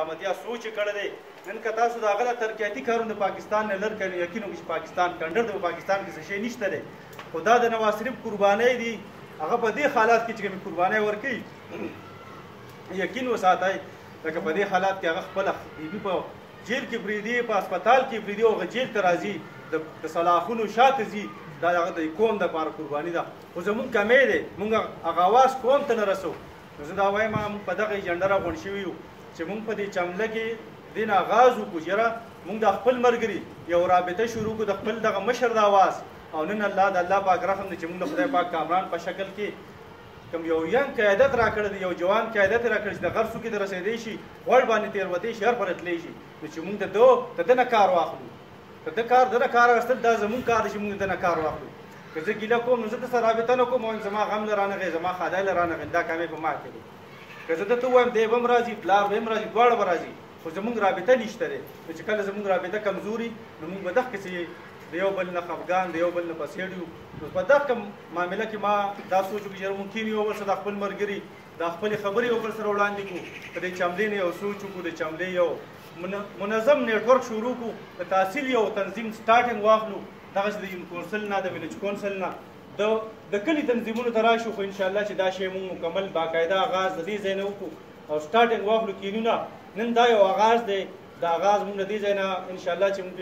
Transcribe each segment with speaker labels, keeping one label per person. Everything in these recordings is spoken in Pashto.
Speaker 1: متیا سوچ کړی دی نن که تاسو د هغه د ترقیاتي کارونه د پاکستان نه لر کړئ یقین وکړئ چې پاکستان کنډر دی، په پاکستان کې څه شی نشته دی. خو دا د نواز شریف قربانۍ دي، هغه په دې حالات کې چې کومې قربانۍ ورکوي یقین وساتئ لکه په دې حالات کې هغه خپله بیبي په جیل کې پرېږدي، په هسپتال کې پرېږدي او هغه جیل ته راځي، د سلاخونو شاته ځي. دا هغه د قوم دپاره قرباني ده. خو زمونږ کمی دی، مونږ هغه اواز قوم ته نه رسو. نو زه دا وایم موږ په دغه ایجنډه راغونډ شوي یو چې موږ په دې چمله کې دې نه آغاز وکړو چې یاره موږ د خپل ملګري یو رابطه شروع کړو د خپل دغه مشر د اواز. او نن الله د الله پاک رحم دی چې موږ د خدای پاک کامران په شکل کې کوم یو ینګ قیادت راکړی دی، یو جوان قیادت راکړی چې د غرسو کې د رسېدی شي، غوړ باندې تېروتی شي، هر په رتلی شي. نو چې موږ د ده نه کار واخلو، د ده کار اخیستل دا زموږ کار دی چې موږ د ده نه کار واخلو. که زه ګیله کوم نو زه دسره رابطه نه کوم، وایم زما غم له رانغی، زما ښادی له رانغی، دا کامې په ما کې دی. که زه درته ووایم دی به هم راځي، پلار به هم راځي، دواړه به راځي، خو زموږ رابطه نشته دی. نو چې کله زموږ رابطه کمزوري نو موږ به دغسې د یو بل نه خفګان، د یو بل نه پسېړ یو. نو په دغه معامله کې ما دا سوچ وکړو چې یاره ممکن یو بل سره د خپل ملګري دا خپلې خبرې یو بل سره وړاندې کړو. په دې چملې نه یو سوچ وکړو، د چملې یو منظم نیټورک شروع کړو، د تحصیل یو تنظیم سټارټینګ واخلو، دغسې د یون کونسل نه، د ویلیج کونسل نه د کلي تنظیمونو ته راشو. خو انشاءالله چې دا شی موږ مکمل باقاعده آغاز د دې ځای نه وکړو او سټارټینګ واخلو کینونه. نن دا یو آغاز دی، د آغاز موږ د دې ځای نه انشاءالله چې موږ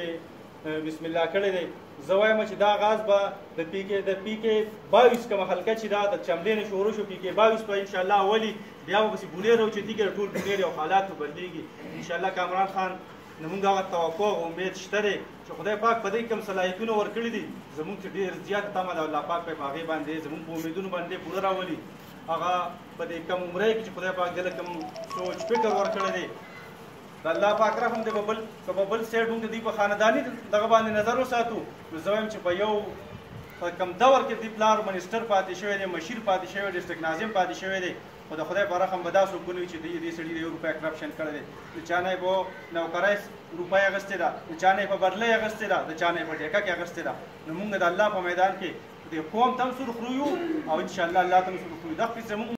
Speaker 1: بسم الله کړی دی. زه وایم چې دا آغاز به د پی کې 22 کومه حلقه چې دا د چملې نه شروع شو، پی کې 22 به انشاءالله اولي بیا به پسې بونیر راوچتي کړي، ټول بونیر او حالات به بدلېږي انشاءالله. کامران خان نو موږ هغه توقع او امید شته دی چې خدای پاک په دې کوم صلاحیتونه ورکړي دي زموږ چې ډېر زیاته تمه ده الله پاک په هغې باندې زموږ په امیدونو باندې پوره راولي. هغه په دې کم عمرۍ کې چې خدای پاک دله کوم سوچ فکر ورکړی دی د الله پاک رحم دی. که په بل سایډ موږ د دوی په خانداني دغه باندې نظر وساتو نو زه وایم چې په یو کم دور کې دوی پلار منسټر پاتې شوی دی، مشیر پاتې شوی دی، ډسټرکټ ناظم پاتې شوی دی. خو د خدای په رحم به دا څوک ونه وي چې دې سړي د 1 روپۍ کرپشن کړی دی. د چا نه یې په نوکرۍ روپۍ اخیستې ده، د چا نه یې په بدلۍ اخیستې ده، د چا نه یې په ټیکه کې اخیستې ده. نو موږ د الله په میدان کې د قوم ته هم سور خورو یو او انشاءالله الله ته هم سور خورو. دغسې زموږ